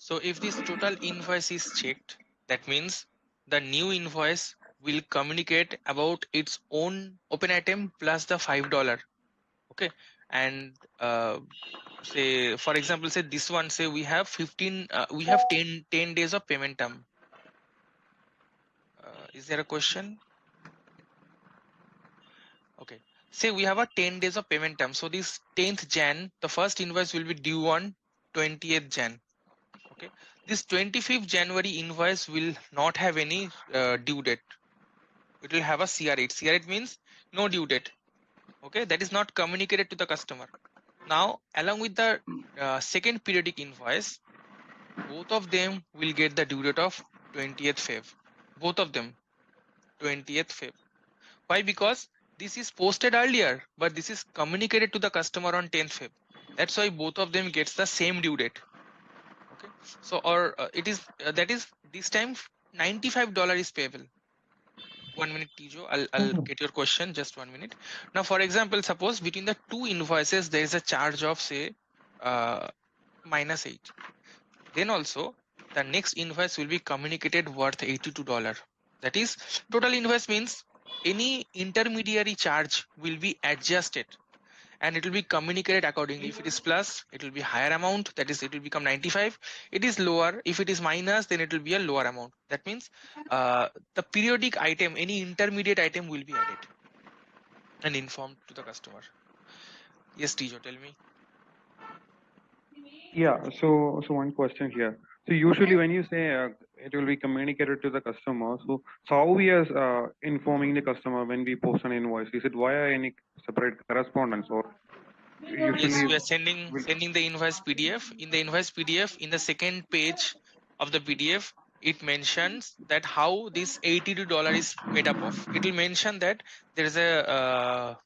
So if this total invoice is checked, that means the new invoice will communicate about its own open item plus the $5. Okay. And say for example, say this one, say we have 15 we have 10 days of payment term. Is there a question? Okay. Say we have a 10 days of payment term. So this 10th Jan, the first invoice will be due on 20th Jan. Okay. This 25th January invoice will not have any due date. It will have a CR8. CR8 means no due date. Okay. That is not communicated to the customer. Now, along with the second periodic invoice, both of them will get the due date of 20th Feb. Both of them 20th Feb. Why? Because this is posted earlier, but this is communicated to the customer on 10th Feb. That's why both of them gets the same due date. Okay. So, or it is that is this time $95 is payable. 1 minute, Tijo. I'll get your question. Just 1 minute. Now, for example, suppose between the two invoices there is a charge of say -8. Then also the next invoice will be communicated worth $82. That is total invoice means any intermediary charge will be adjusted and it will be communicated accordingly. If it is plus, it will be higher amount, that is it will become 95. It is lower, if it is minus, then it will be a lower amount. That means the periodic item, any intermediate item will be added and informed to the customer. Yes, Tijo, tell me. Yeah, so one question here. So usually when you say it will be communicated to the customer, so how we are informing the customer when we post an invoice? Is it via any separate correspondence, or Yes, usually we are sending will, the invoice PDF. In the invoice PDF, in the second page of the PDF, it mentions that how this $82 is made up of. It will mention that there is a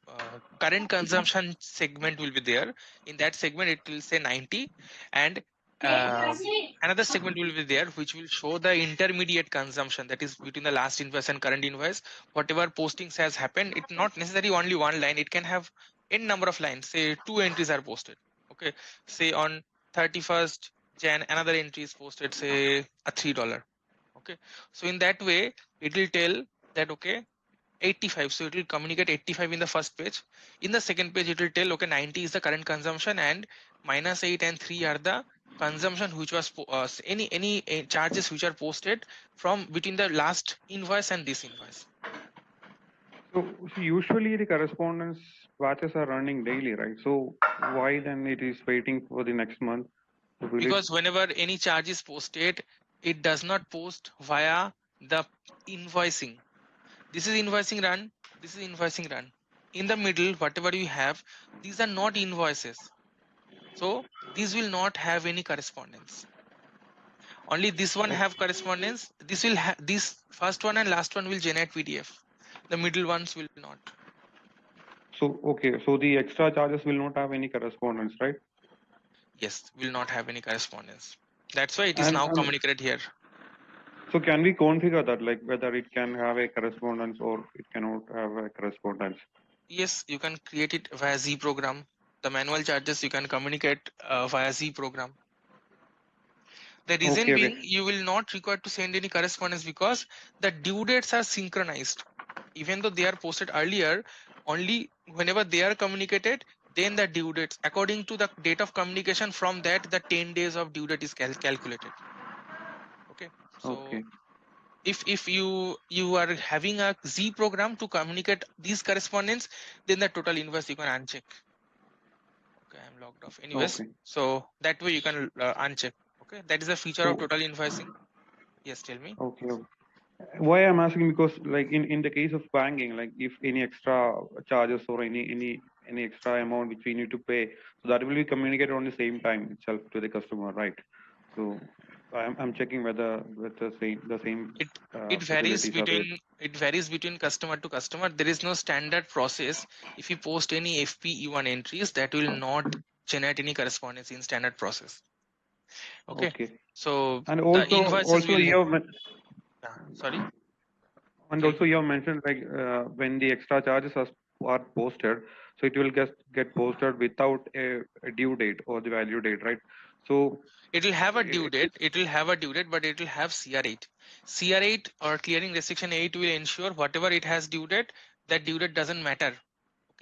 current consumption segment will be there. In that segment, it will say 90, and another segment will be there which will show the intermediate consumption, that is between the last invoice and current invoice. Whatever postings has happened, it not necessarily only one line. It can have n number of lines. Say two entries are posted. Okay, say on 31st Jan another entry is posted, say a $3. Okay, so in that way it will tell that okay 85, so it will communicate 85 in the first page. In the second page it will tell okay 90 is the current consumption and -8 and 3 are the consumption which was any charges which are posted from between the last invoice and this invoice. so usually the correspondence batches are running daily, right? So why then it is waiting for the next month? So will it? Because whenever any charge is posted, it does not post via the invoicing. This is invoicing run, this is invoicing run. In the middle, whatever you have, these are not invoices. So these will not have any correspondence. Only this one have correspondence. This will this first one and last one will generate PDF. The middle ones will not. So okay, so the extra charges will not have any correspondence, right? Yes, will not have any correspondence. That's why it is now And communicated here. so can we configure that, like whether it can have a correspondence or it cannot have a correspondence? Yes, you can create it via Z program. The manual charges you can communicate via Z program. The reason Okay, okay. being you will not require to send any correspondence because the due dates are synchronized. Even though they are posted earlier, only whenever they are communicated, then the due dates according to the date of communication, from that the 10 days of due date is calculated. Okay, so Okay. if you are having a Z program to communicate these correspondence, then the total invoice you can uncheck. Okay, I'm logged off anyways, Okay. so that way you can uncheck. Okay, that is a feature of So total invoicing. Yes, tell me. okay. Why I'm asking, because like in the case of banking, like if any extra charges or any extra amount which we need to pay, so that will be communicated on the same time itself to the customer, right? So I'm checking whether with the same It varies facilities are there. between customer to customer. There is no standard process. If you post any FPE1 entries, that will not generate any correspondence in standard process. Okay, Okay. so And the also invoices also will you have sorry, and tell also me. you have mentioned like when the extra charges are posted, so it will get posted without a due date or the value date, right? So It will have a due it date. is It will have a due date, but it will have CR8. CR8 or clearing restriction 8 will ensure whatever it has due date, that due date doesn't matter.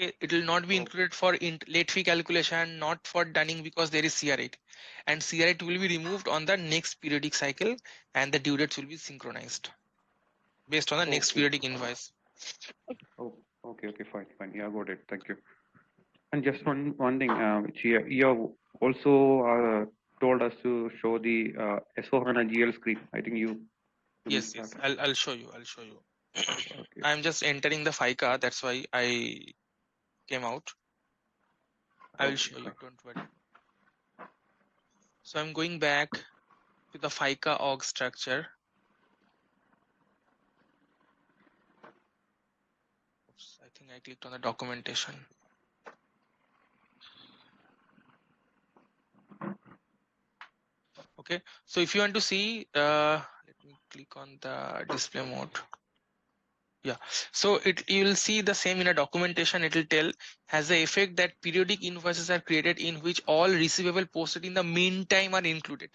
Okay, it will not be oh, included for late fee calculation, not for dunning, because there is CR8, and CR8 will be removed on the next periodic cycle, and the due dates will be synchronized based on the next okay. periodic invoice. Oh, okay, fine. Yeah, got it. Thank you. And just one thing, which you have also told us to show the S4HANA GL screen. I think you Yes, missed that. yes, I'll show you. I'll show you. Okay, I'm just entering the FICA. That's why I came out. I will okay, show you. fine. Don't worry. So I'm going back to the FICA org structure. Oops, I think I clicked on the documentation. Okay, so if you want to see, let me click on the display mode. Yeah, so you will see the same in a documentation. It will tell has the effect that periodic invoices are created in which all receivable posted in the meantime are included.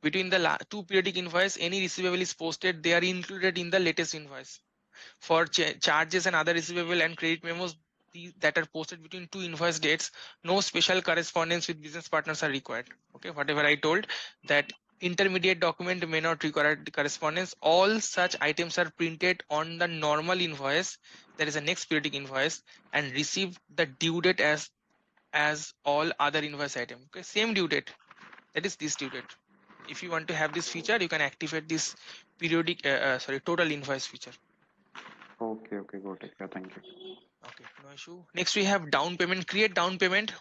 Between the two periodic invoice, any receivable is posted, they are included in the latest invoice. For charges and other receivable and credit memos that are posted between two invoice dates, no special correspondence with business partners are required. Okay, whatever I told, that intermediate document may not require correspondence. All such items are printed on the normal invoice, that is a next periodic invoice, and receive the due date as all other invoice item. Okay, same due date, that is this due date. If you want to have this feature, you can activate this periodic total invoice feature. Okay, got it. Yeah, thank you. Okay, no issue. Next we have down payment. Create down payment.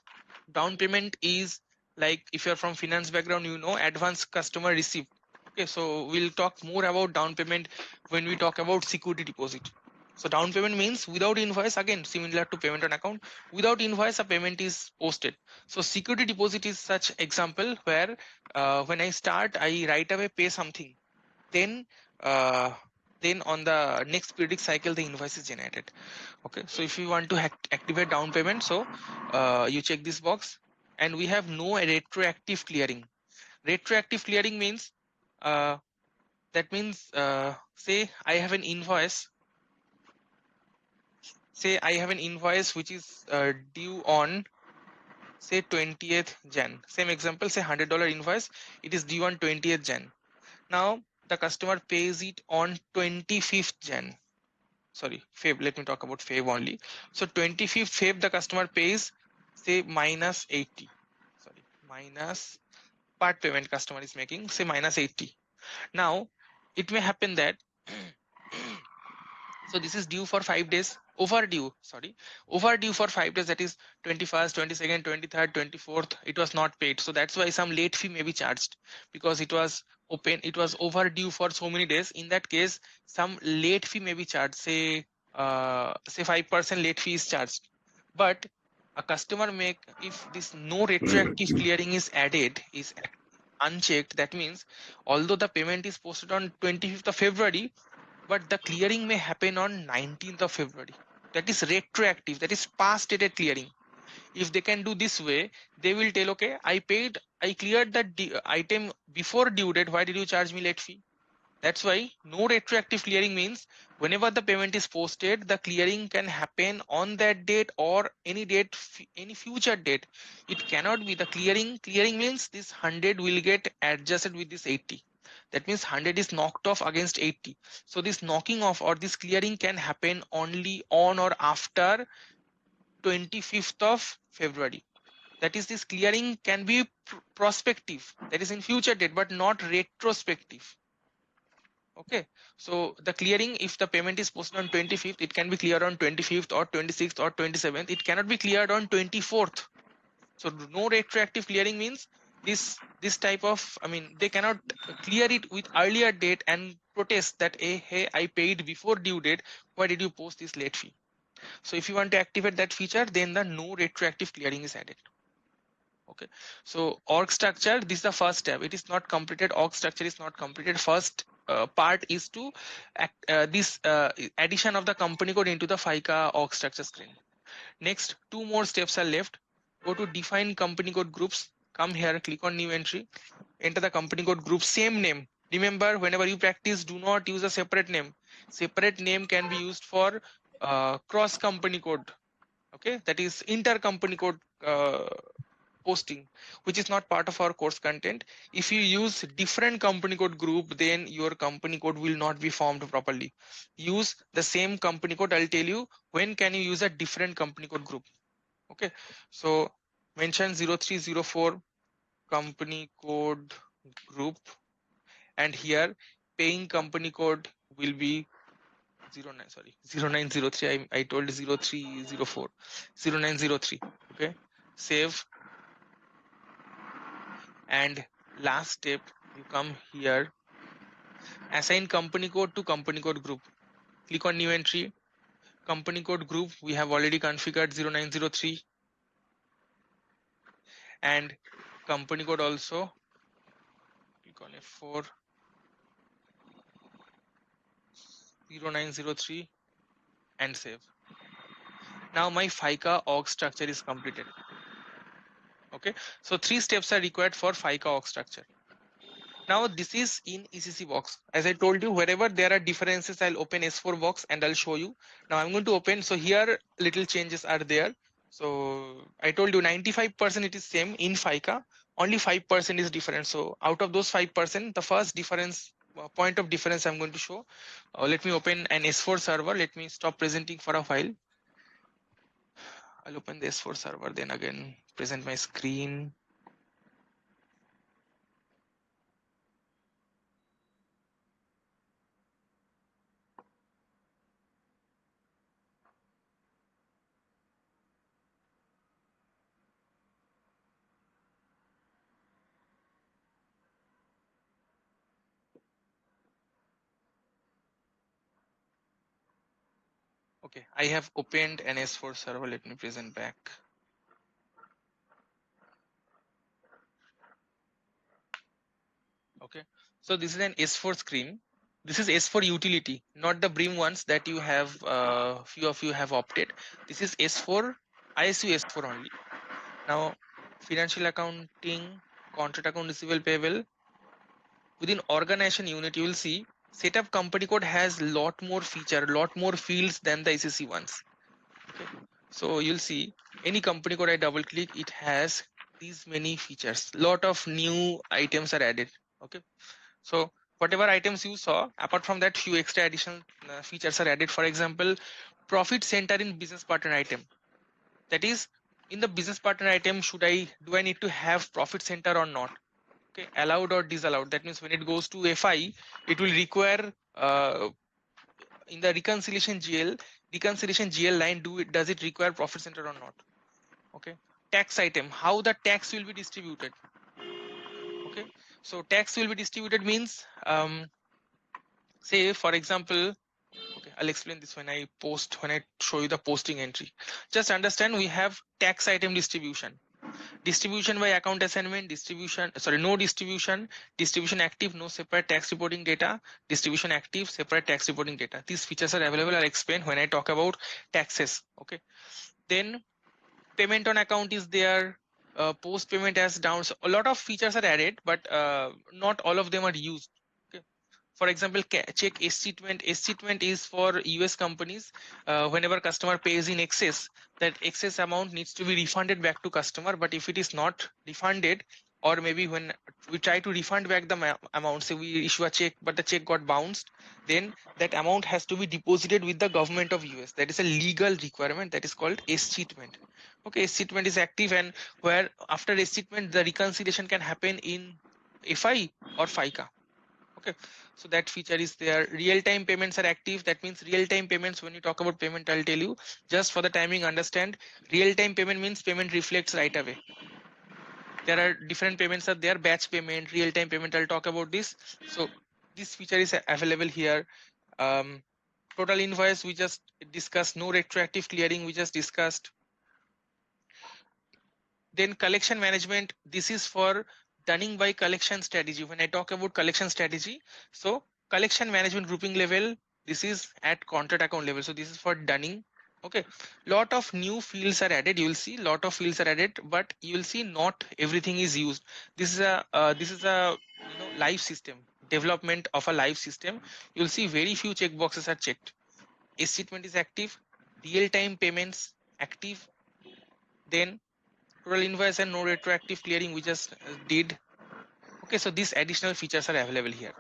Down payment is like, if you're from finance background, you know, advance customer receipt. Okay, so we'll talk more about down payment when we talk about security deposit. So down payment means without invoice, again similar to payment on account, without invoice a payment is posted. So security deposit is such example where when I start, I right away pay something, then uh, then on the next periodic cycle the invoice is generated. Okay, so if you want to activate down payment, so you check this box, and we have no retroactive clearing. Retroactive clearing means uh, that means say I have an invoice, which is due on say 20th Jan. Same example, say $100 invoice, it is due on 20th Jan. Now the customer pays it on 25th Jan. Sorry, Feb. Let me talk about Feb only. So 25th Feb, the customer pays say minus 80. Sorry, minus part payment customer is making, say minus 80. Now it may happen that so this is due for 5 days, overdue for 5 days, that is 21st, 22nd, 23rd, 24th, it was not paid. So that's why some late fee may be charged, because it was overdue for so many days. In that case, some late fee may be charged, say 5% late fee is charged. But a customer make, if this no retroactive clearing is added, unchecked, that means although the payment is posted on 25th of February, but the clearing may happen on 19th of February. That is retroactive, that is past dated clearing. If they can do this way, they will tell, okay, I cleared the item before due date, why did you charge me late fee? That's why no retroactive clearing means whenever the payment is posted, the clearing can happen on that date or any date, any future date. It cannot be the clearing means this 100 will get adjusted with this 80. That means 100 is knocked off against 80. So this knocking off or this clearing can happen only on or after 25th of February. That is, this clearing can be prospective, that is in future date, but not retrospective. Okay, so the clearing, if the payment is posted on 25th, it can be cleared on 25th or 26th or 27th. It cannot be cleared on 24th. So no retroactive clearing means this type of, I mean, they cannot clear it with earlier date and protest that, hey, I paid before due date, why did you post this late fee? So if you want to activate that feature, then the no retroactive clearing is added. Okay, so org structure, this is the first step. It is not completed. Org structure is not completed. First part is to this addition of the company code into the FICA org structure screen. Next, two more steps are left. Go to define company code groups. come here, click on new entry, enter the company code group, same name. Remember, whenever you practice, do not use a separate name. Separate name can be used for cross company code. Okay, that is inter-company code posting, which is not part of our course content. If you use different company code group, then your company code will not be formed properly. Use the same company code. I'll tell you when can you use a different company code group. Okay, so mention 0304 company code group, and here paying company code will be 0903. I told 0304 0903. Okay, save. And last step, you come here, assign company code to company code group, click on new entry, company code group we have already configured 0903, and company code also, click on F4 0903 and save. Now my FICA org structure is completed. Okay, so 3 steps are required for FICA org structure. Now this is in ECC box. As I told you, wherever there are differences, I'll open S4 box and I'll show you. Now I'm going to open. So here little changes are there. So I told you 95% it is same in FICA. Only 5% is different. So out of those 5%, the first difference, point of difference I'm going to show. Let me open an S4 server. Let me stop presenting for a while. I'll open the S4 server, then again present my screen. Okay, I have opened an S4 server. Let me present back. Okay, so this is an S4 screen. This is S4 utility, not the Brim ones that you have, few of you have opted. This is S4, ISU S4 only. Now, financial accounting, contract account receivable payable. Within organization unit, you will see setup company code has lot more feature, lot more fields than the ECC ones. Okay, so you'll see any company code I double click, it has these many features. Lot of new items are added. Okay, so whatever items you saw, apart from that, few extra additional features are added. For example, profit center in business partner item. That is, in the business partner item, do I need to have profit center or not? Okay, allowed or disallowed. That means when it goes to FI, it will require in the reconciliation GL line, does it require profit center or not? Okay, tax item, how the tax will be distributed. Okay, so tax will be distributed means say for example, okay, I'll explain this when I show you the posting entry. Just understand, we have tax item distribution by account assignment, no distribution active, no separate tax reporting data, distribution active, separate tax reporting data. These features are available. I'll explain when I talk about taxes. Okay, then payment on account is there, post payment as down. So a lot of features are added, but not all of them are used. Okay, for example, check S-statement. S-statement is for US companies. Whenever customer pays in excess, that excess amount needs to be refunded back to customer. But if it is not refunded, or maybe when we try to refund back the amount, say we issue a check but the check got bounced, then that amount has to be deposited with the government of US. That is a legal requirement, that is called S-statement. Okay, S-statement is active, and where after S-statement the reconciliation can happen in FI or FICA. Okay, so that feature is there. Real-time payments are active. That means real-time payments, when you talk about payment, I'll tell you, just for the timing, understand, real-time payment means payment reflects right away. There are different payments are there, batch payment, real-time payment, I'll talk about this. So this feature is available here. Total invoice we just discussed, no retroactive clearing we just discussed. Then collection management, this is for dunning by collection strategy. When I talk about collection strategy, so collection management grouping level, this is at contract account level. So this is for dunning. Okay, lot of new fields are added. You will see lot of fields are added, but you will see not everything is used. This is a live system, development of a live system. You will see very few checkboxes are checked. A statement is active, real time payments active, then total invoice and no retroactive clearing we just did. Okay, so these additional features are available here.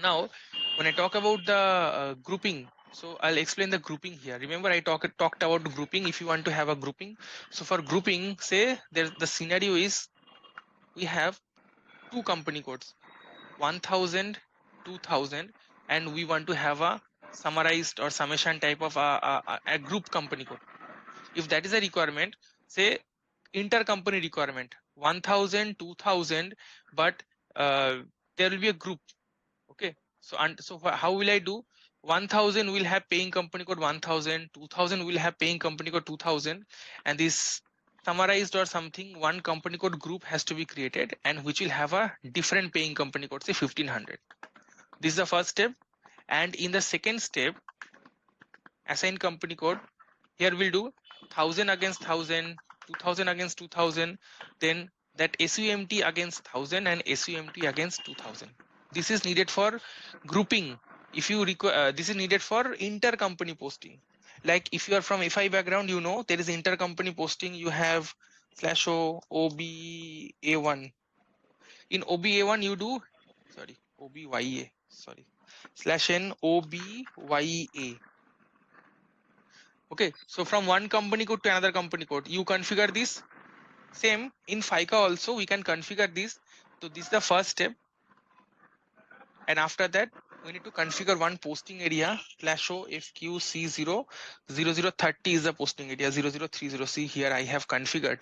Now, when I talk about the grouping, so I'll explain the grouping here. Remember, I talked about grouping. If you want to have a grouping, so for grouping, say there's the scenario is we have two company codes, 1000, 2000, and we want to have a summarized or summation type of a group company code. If that is a requirement, say intercompany requirement 1000, 2000, but there will be a group. Okay, so how will I do? 1000 will have paying company code 1000, 2000 will have paying company code 2000, and this summarized or something one company code group has to be created, and which will have a different paying company code, say 1500. This is the first step. And in the second step, assign company code, here we'll do 1000 against 1000, 2000 against 2000, then that SUMT against 1000 and SUMT against 2000. This is needed for grouping. If you require, this is needed for intercompany posting. Like if you are from FI background, you know there is intercompany posting. You have /o OBA1. In OBA1 you do, sorry, OBYA, sorry, /n OBYA. Okay, so from one company code to another company code, you configure this. Same in FICA also, we can configure this. So this is the first step. And after that, we need to configure one posting area /o FQC0 0030 is the posting area 0030. See here, I have configured.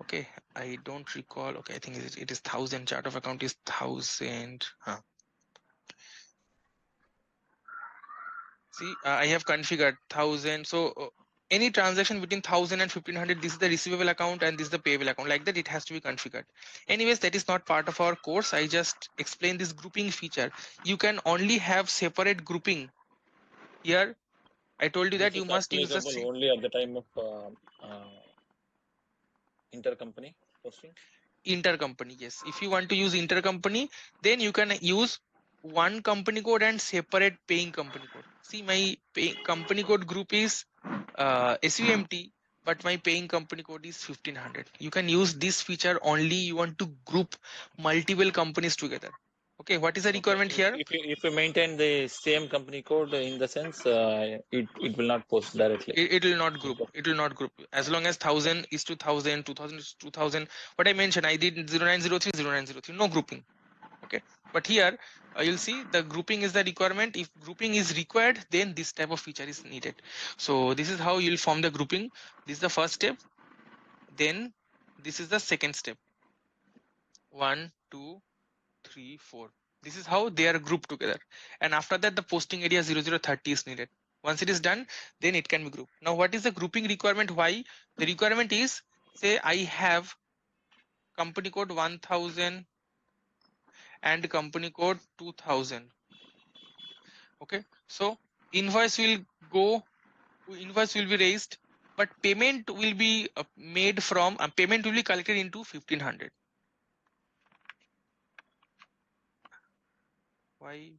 Okay, I don't recall. Okay, I think it is 1000. Chart of account is 1000. See, I have configured 1000. So any transaction between 1000 and 1500, this is the receivable account and this is the payable account. Like that, it has to be configured. Anyways, that is not part of our course. I just explained this grouping feature. You can only have separate grouping. Here, I told you This that you is must use the applicable same only at the time of intercompany posting. intercompany. Yes, if you want to use intercompany, then you can use one company code and separate paying company code. See, my company code group is SUMT, but my paying company code is 1500. You can use this feature only you want to group multiple companies together. Okay, what is the Okay. requirement here? If you maintain the same company code, in the sense, it will not post directly. It will not group. It will not group. As long as 1000 is to 1000, 2000 is to 2000. What I mentioned, I did 0903, 0903, no grouping. Okay, but here you'll see the grouping is the requirement. If grouping is required, then this type of feature is needed. So this is how you'll form the grouping. This is the first step. Then this is the second step. 1, 2, 3, 4. This is how they are grouped together. And after that, the posting area 0030 is needed. Once it is done, then it can be grouped. Now, what is the grouping requirement? Why? The requirement is, say I have company code 1000 and company code 2000. Okay, so invoice will go, invoice will be raised, but payment will be made from payment will be collected into 1500. Why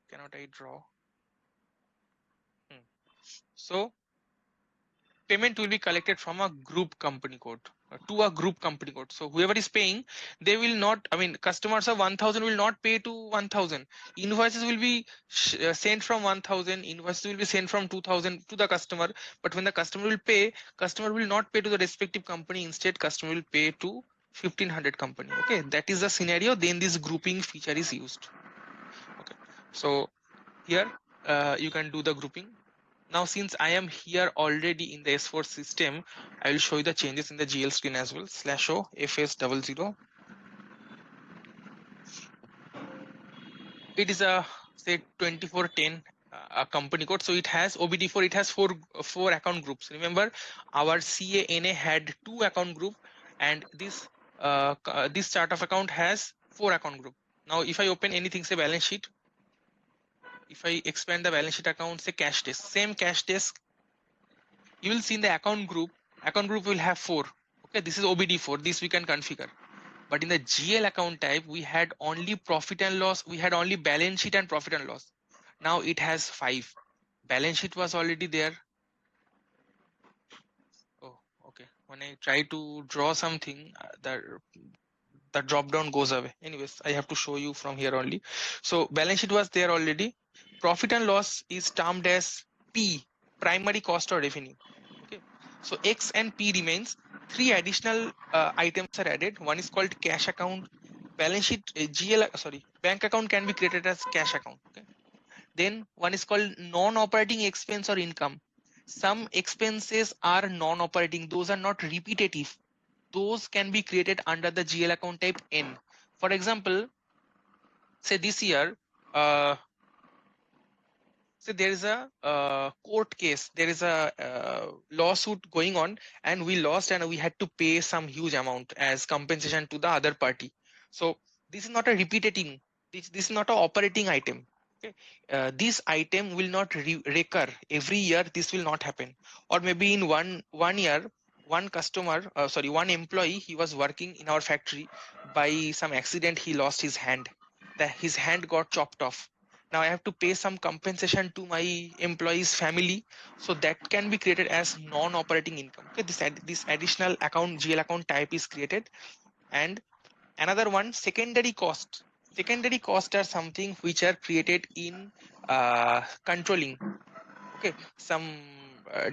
cannot I draw? So payment will be collected from a group company code to a group company code. So whoever is paying, they will not, I mean, customers of 1000 will not pay to 1000. Invoices will be sent from 1000, invoices will be sent from 2000 to the customer. But when the customer will pay, customer will not pay to the respective company. Instead, customer will pay to 1500 company. Okay, that is the scenario. Then this grouping feature is used. Okay, so here you can do the grouping. Now, since I am here already in the S4 system, I will show you the changes in the GL screen as well. /o FS00. It is a say 2410 a company code. So it has OBD4. It has four account groups. Remember, our CANA had 2 account group, and this chart of account has 4 account group. Now, if I open anything, say balance sheet, if I expand the balance sheet account, say cash desk, same cash desk you will see in the account group will have 4. Okay, this is OBD4, this we can configure. But in the GL account type, we had only profit and loss, we had only balance sheet and profit and loss. Now it has 5. Balance sheet was already there. Oh, okay. When I try to draw something, the drop down goes away. Anyways, I have to show you from here only. So balance sheet was there already. Profit and loss is termed as P, primary cost or revenue. Okay, so X and P remains. 3 additional items are added. One is called cash account. Balance sheet bank account can be created as cash account. Okay, then one is called non-operating expense or income. Some expenses are non-operating, those are not repetitive. Those can be created under the GL account type N. For example, say this year, so there is a court case, there is a lawsuit going on, and we lost and we had to pay some huge amount as compensation to the other party. So this is not a repeating, this is not an operating item. Okay, this item will not recur every year. This will not happen. Or maybe in one year, one employee, he was working in our factory. By some accident, he lost his hand. His hand got chopped off. Now I have to pay some compensation to my employee's family, so that can be created as non-operating income. Okay, this additional account, GL account type, is created. And another one, secondary cost. Secondary cost are something which are created in controlling. Okay, some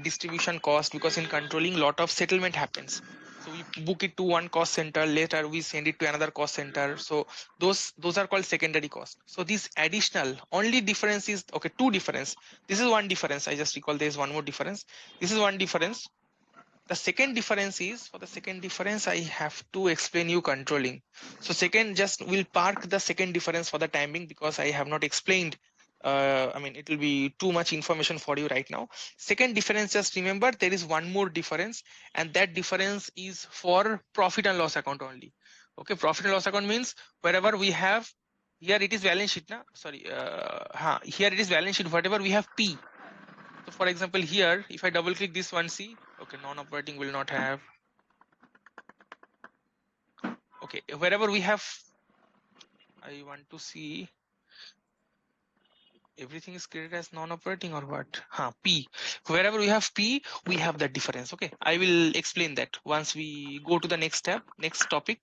distribution cost, because in controlling lot of settlement happens. So we book it to one cost center, later we send it to another cost center. So those are called secondary cost. So this additional, only difference is, okay, two difference. This is one difference. I just recall there is one more difference. This is one difference. The second difference is, for the second difference I have to explain you controlling. So second, just we'll park the second difference for the time being, because I have not explained. I mean, it will be too much information for you right now. Second difference, just remember there is one more difference, and that difference is for profit and loss account only. Okay, profit and loss account means wherever we have, here it is balance sheet, na? Sorry, here it is balance sheet, whatever we have P. So for example, here, if I double click this one, see, okay, non-operating will not have. Okay, wherever we have, I want to see everything is created as non-operating or what? P. Wherever we have P, we have that difference. Okay, I will explain that once we go to the next step, next topic.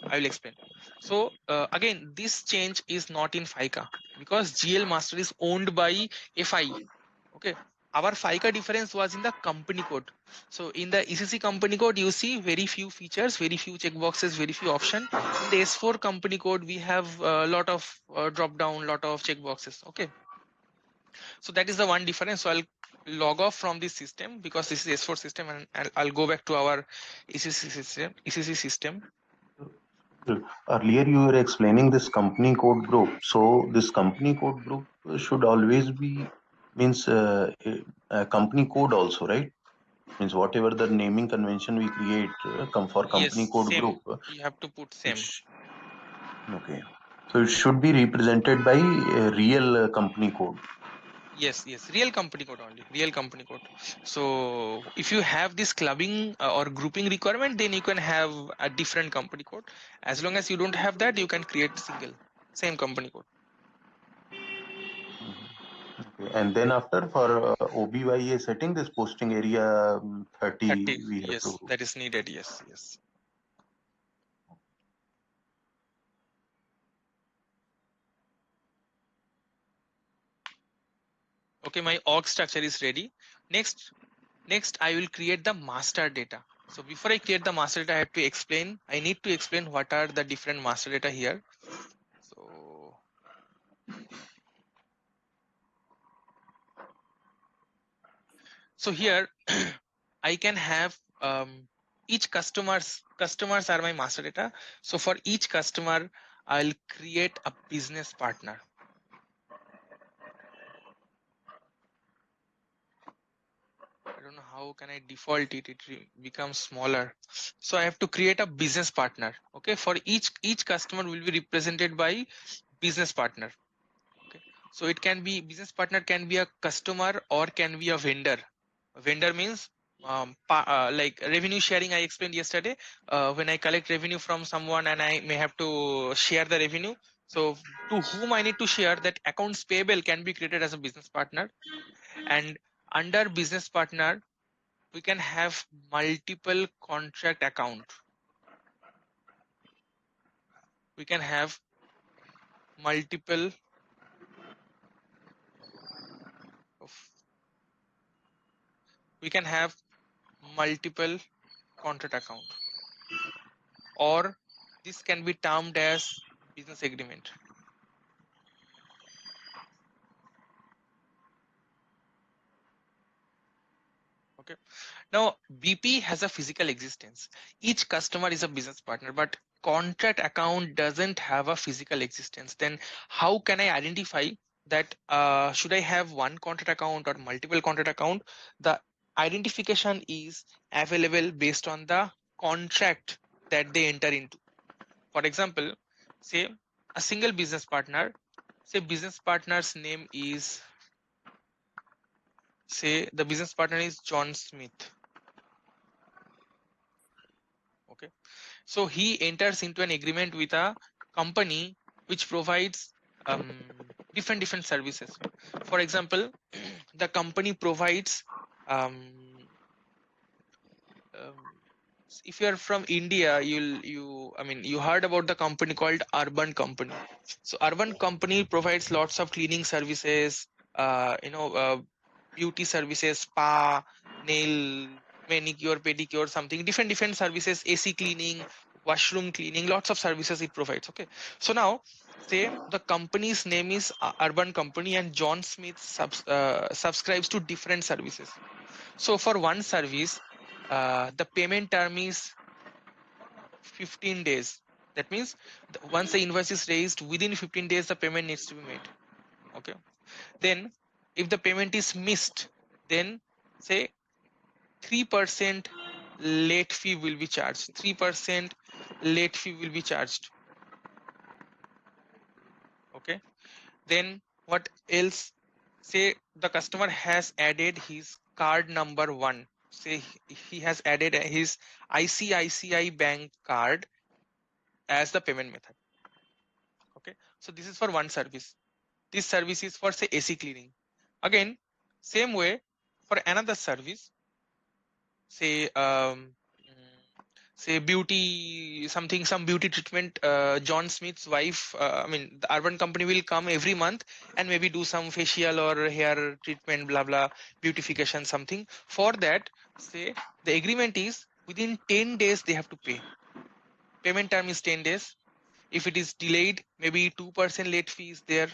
I will explain. So again, this change is not in FICA, because GL master is owned by FI. Okay, our FICA difference was in the company code. So in the ECC company code, you see very few features, very few checkboxes, very few option. In the S4 company code, we have a lot of drop down, lot of checkboxes. Okay, so that is the one difference. So I'll log off from this system, because this is S4 system, and I'll go back to our ECC system. Earlier, you were explaining this company code group. So this company code group should always be means a company code also, right? Means whatever the naming convention we create for company Yes, code same. group, You have to put it same. okay. So it should be represented by a real company code. Yes, real company code only, real company code. So if you have this clubbing or grouping requirement, then you can have a different company code. As long as you don't have that, you can create same company code. Okay. And then after for OBYA setting, this posting area 30 30, we have to. yes, that is needed. Yes. Okay, my org structure is ready. Next I will create the master data. So before I create the master data, I need to explain what are the different master data here. So here I can have each customers are my master data. So for each customer, I'll create a business partner. I don't know how can I default it. It becomes smaller. So I have to create a business partner. Okay, for each customer will be represented by business partner. Okay, so it can be business partner, can be a customer or can be a vendor. A vendor means like revenue sharing I explained yesterday. When I collect revenue from someone and I may have to share the revenue, so to whom I need to share, that accounts payable can be created as a business partner. And under business partner we can have multiple contract account. We can have multiple of we can have multiple contract account, or this can be termed as business agreement. Okay, now BP has a physical existence. Each customer is a business partner, but contract account doesn't have a physical existence. Then how can I identify that should I have one contract account or multiple contract account? The identification is available based on the contract that they enter into. For example, say a single business partner, say business partner's name is, say the business partner is John Smith. Okay, so he enters into an agreement with a company which provides different services. For example, the company provides um, if you are from India, you heard about the company called Urban Company. So Urban Company provides lots of cleaning services, beauty services, spa, nail, manicure, pedicure, something different services, AC cleaning, washroom cleaning, lots of services it provides. Okay, so now say the company's name is Urban Company and John Smith subscribes to different services. So for one service, the payment term is 15 days. That means once the invoice is raised, within 15 days the payment needs to be made. Okay, then if the payment is missed, then say 3% late fee will be charged. 3% late fee will be charged. Okay, then what else? Say the customer has added his card number 1. Say he has added his ICICI bank card as the payment method. Okay, so this is for one service. This service is for say AC cleaning. Again, same way for another service, say say beauty, some beauty treatment. John Smith's wife, the Urban Company will come every month and maybe do some facial or hair treatment, blah blah, beautification, something. For that, say the agreement is within 10 days they have to pay. Payment term is 10 days. If it is delayed, maybe 2% late fee is there.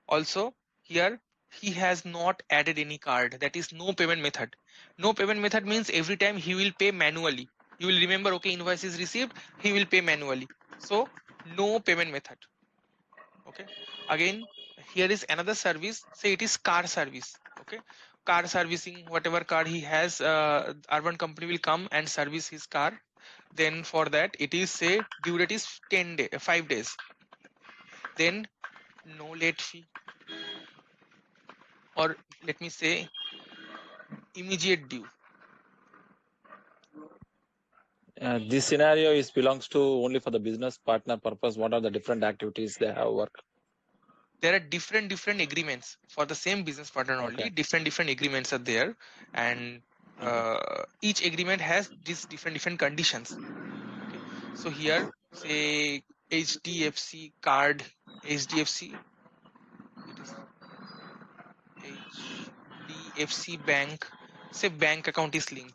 Also, here he has not added any card. That is no payment method. No payment method means every time he will pay manually. You will remember, okay, invoice is received, he will pay manually. So no payment method. Okay. Again, here is another service. Say it is car service. Okay. Car servicing, whatever car he has, Urban Company will come and service his car. Then for that, it is say due date is 10 day, 5 days. Then no late fee, or let me say immediate due. This scenario is belongs to only for the business partner purpose. What are the different activities they have work? There are different agreements for the same business partner only. Okay. Different agreements are there, and each agreement has these different conditions. Okay, so here say HDFC card, HDFC, it is HDFC bank. Say bank account is linked.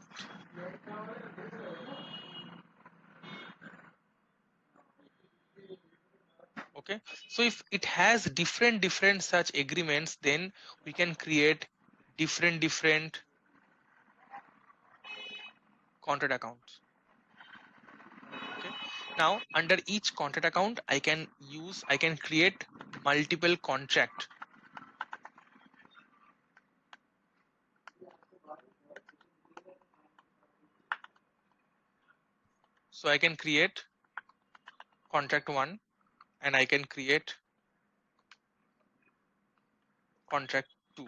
Okay, so if it has different such agreements, then we can create different contract accounts. Okay, now under each contract account I can create multiple contract. So I can create contract 1 and I can create contract 2.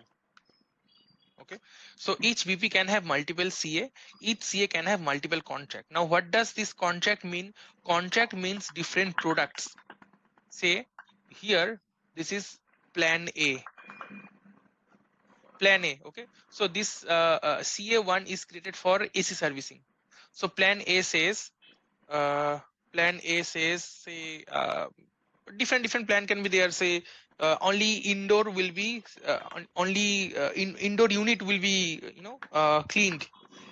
Okay, so each BP can have multiple CA, each CA can have multiple contract. Now what does this contract mean? Contract means different products. Say here this is plan A. Plan A. Okay, so this CA1 is created for AC servicing. So plan A says uh, say different plan can be there. Say only indoor will be only indoor unit will be cleaned,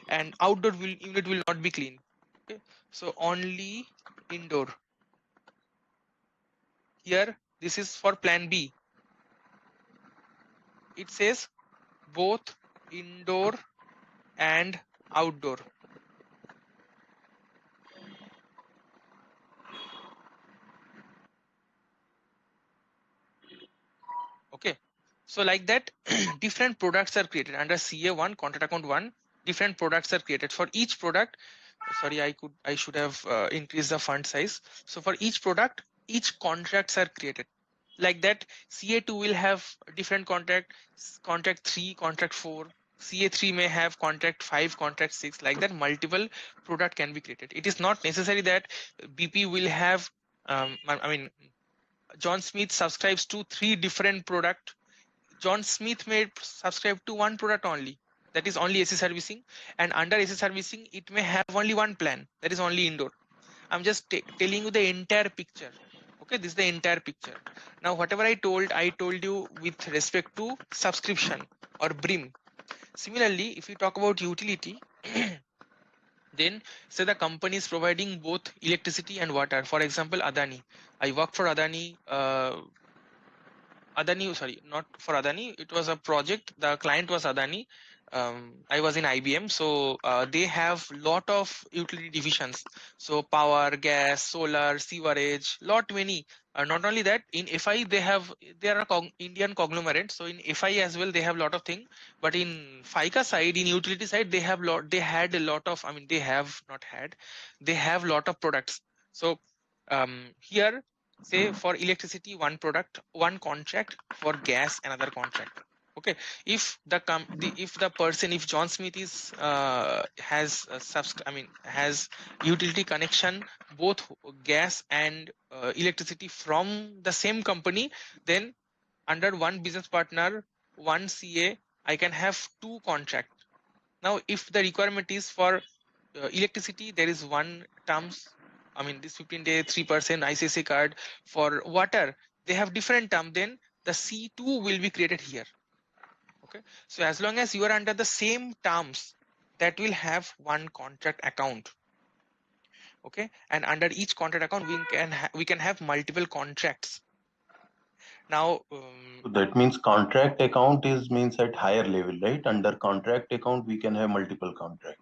and outdoor unit will not be cleaned. Okay, so only indoor. Here this is for plan B. It says both indoor and outdoor. Okay, so like that different products are created under CA1 contract account 1. Different products are created for each product. Sorry, I should have increased the font size. So for each product, each contracts are created. Like that, CA2 will have different contract 3, contract 4. CA3 may have contract 5, contract 6. Like that, multiple product can be created. It is not necessary that BP will have I mean John Smith subscribes to 3 different product. John Smith may subscribe to one product only, that is only AC servicing, and under AC servicing it may have only one plan, that is only indoor. I'm just telling you the entire picture. Okay, this is the entire picture. Now whatever I told you with respect to subscription or BRIM. Similarly, if you talk about utility, then say the company is providing both electricity and water. For example, Adani. I work for Adani. Adani, sorry, not for Adani. It was a project. The client was Adani. I was in IBM, so they have lot of utility divisions. So power, gas, solar, sewerage, lot many. Not only that, in FI they are a Indian conglomerate. So in FI as well they have lot of thing. But in FICA side, in utility side, they had a lot of. I mean, they have not had. They have lot of products. So here say for electricity one product, one contract. For gas another contract. Okay, if the person, if John Smith is has has utility connection, both gas and electricity from the same company, then under one business partner, one CA, I can have 2 contract. Now if the requirement is for electricity, there is one terms. I mean this 15-day 3% ICICI card. For water they have different term, then the C2 will be created here. Okay, so as long as you are under the same terms, that will have one contract account. Okay, and under each contract account we can have multiple contracts. Now So that means contract account means at higher level, right? Under contract account, we can have multiple contract.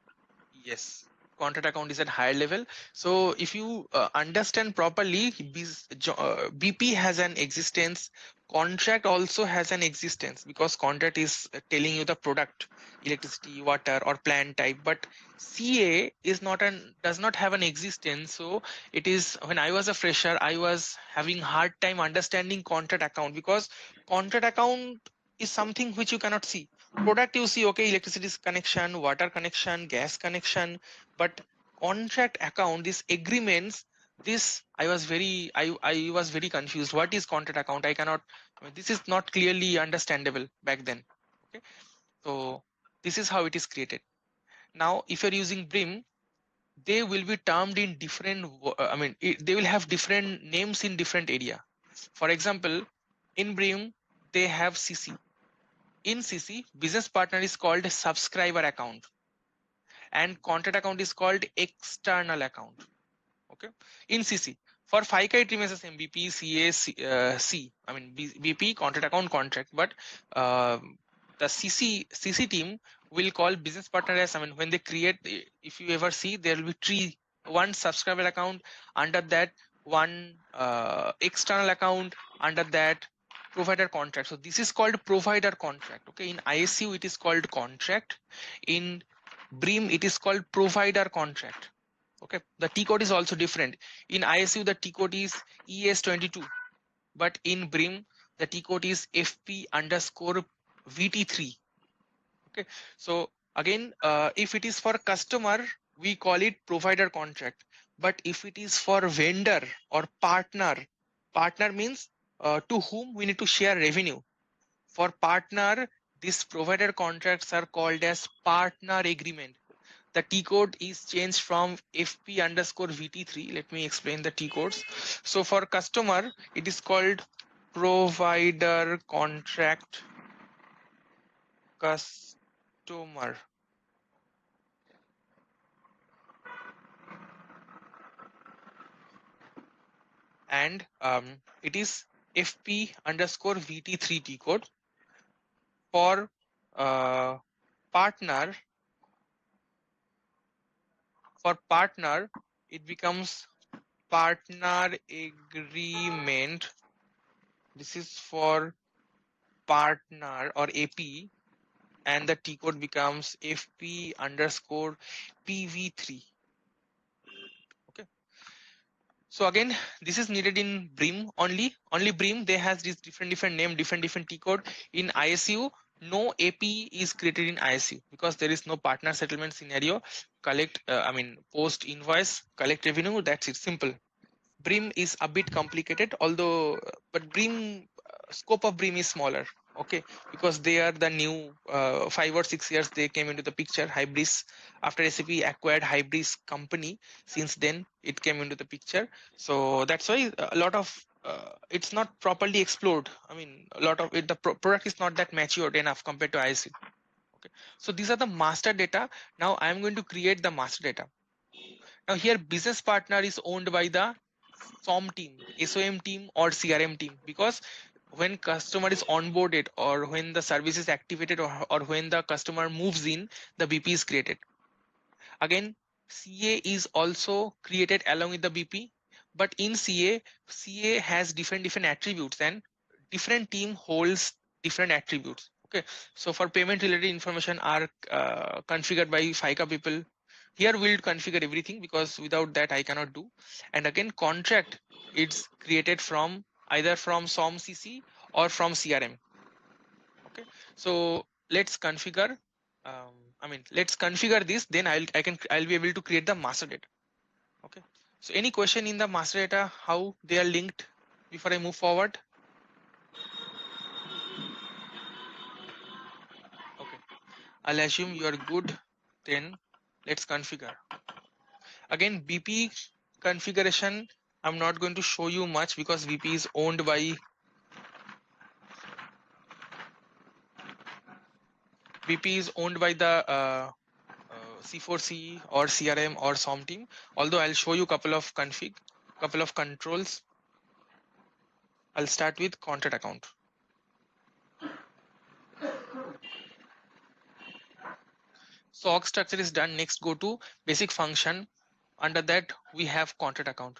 yes, contract account is at higher level. So if you understand properly, BP has an existence, contract also has an existence, because contract is telling you the product, electricity, water or plan type. But CA is not does not have an existence. So it is, when I was a fresher, I was having hard time understanding contract account, because contract account is something which you cannot see. Product you see, okay, electricity connection, water connection, gas connection. But contract account, these agreements, this I was very confused. What is contract account? I cannot, I mean, this is not clearly understandable back then. Okay, so this is how it is created. Now if you're using BRIM, they will be termed in different they will have different names in different area. For example, in BRIM they have CC. In CC, business partner is called subscriber account, and contract account is called external account. Okay, in CC. For FICA it remains the same, BP, CA, C. I mean BP, contract account, contract. But the CC team will call business partner as, I mean, when they create, if you ever see, there will be three, one subscriber account, under that one external account, under that provider contract. So this is called provider contract. Okay, in ISU it is called contract. In BRIM it is called provider contract. Okay, the T code is also different. In ISU the T code is ES22, but in BRIM the T code is FP_VT3. Okay, so again, if it is for customer, we call it provider contract. But if it is for vendor or partner, partner means to whom we need to share revenue. For partner, these provider contracts are called as partner agreement. The T code is changed from FP underscore VT3. Let me explain the T codes. So for customer, it is called provider contract customer. And it is FP underscore VT3 T code. For uh, partner, it becomes partner agreement. This is for partner or AP, and the T code becomes FP underscore PV3. Okay. So again, this is needed in BRIM only. Only BRIM, they has this different name, different T code. In ISU, no AP is created in ISU because there is no partner settlement scenario. Collect, post invoice, collect revenue. That's it. Simple. BRIM is a bit complicated, although, but BRIM scope of BRIM is smaller. Okay, because they are the new 5 or 6 years they came into the picture. Hybris, after SAP acquired Hybris company, since then it came into the picture. So that's why a lot of it's not properly explored. I mean, a lot of it, the product is not that matured enough compared to ISU. Okay, so these are the master data. Now I am going to create the master data. Now here business partner is owned by the SOM team or CRM team, because when customer is onboarded or when the service is activated or when the customer moves in, the BP is created. Again, CA is also created along with the BP, but in CA has different attributes and different team holds different attributes. Okay, so for payment related information are configured by FICA people. Here we'll configure everything because without that I cannot do. And again, contract, it's created from either from SOM CC or from CRM. Okay, so let's configure. Let's configure this. Then I'll be able to create the master data. Okay. So any question in the master data, how they are linked before I move forward? Okay. I'll assume you are good. Then let's configure. Again, BP configuration, I'm not going to show you much because BP is owned by the C4C or CRM or SOM team. Although I'll show you couple of controls. I'll start with contract account. So org structure is done. Next, go to basic function. Under that, we have contract account.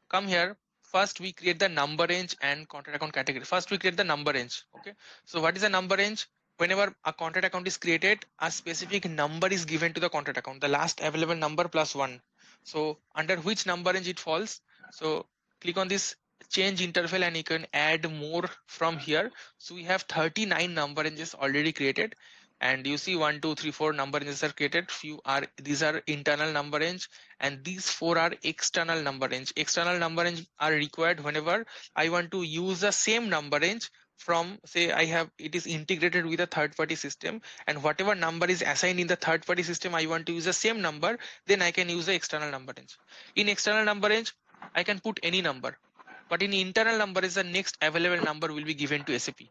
Come here. First, we create the number range and contract account category. First, we create the number range. Okay. So what is a number range? Whenever a contract account is created, a specific number is given to the contract account, the last available number plus 1. So under which number range it falls. So click on this change interval and you can add more from here. So we have 39 number ranges already created. And you see 1, 2, 3, 4 number ranges are created. These are internal number range, and these 4 are external number range. External number range are required whenever I want to use the same number range from, say, it is integrated with a third party system, and whatever number is assigned in the third party system, I want to use the same number, then I can use the external number range. In external number range, I can put any number, but in internal number range, the next available number will be given to SAP.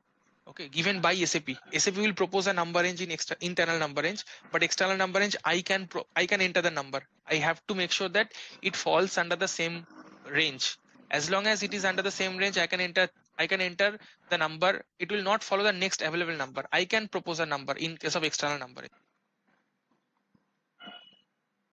Okay, given by SAP. SAP will propose a number range in internal number range, but external number range I can enter the number. I have to make sure that it falls under the same range. As long as it is under the same range, I can enter the number. It will not follow the next available number. I can propose a number in case of external number range.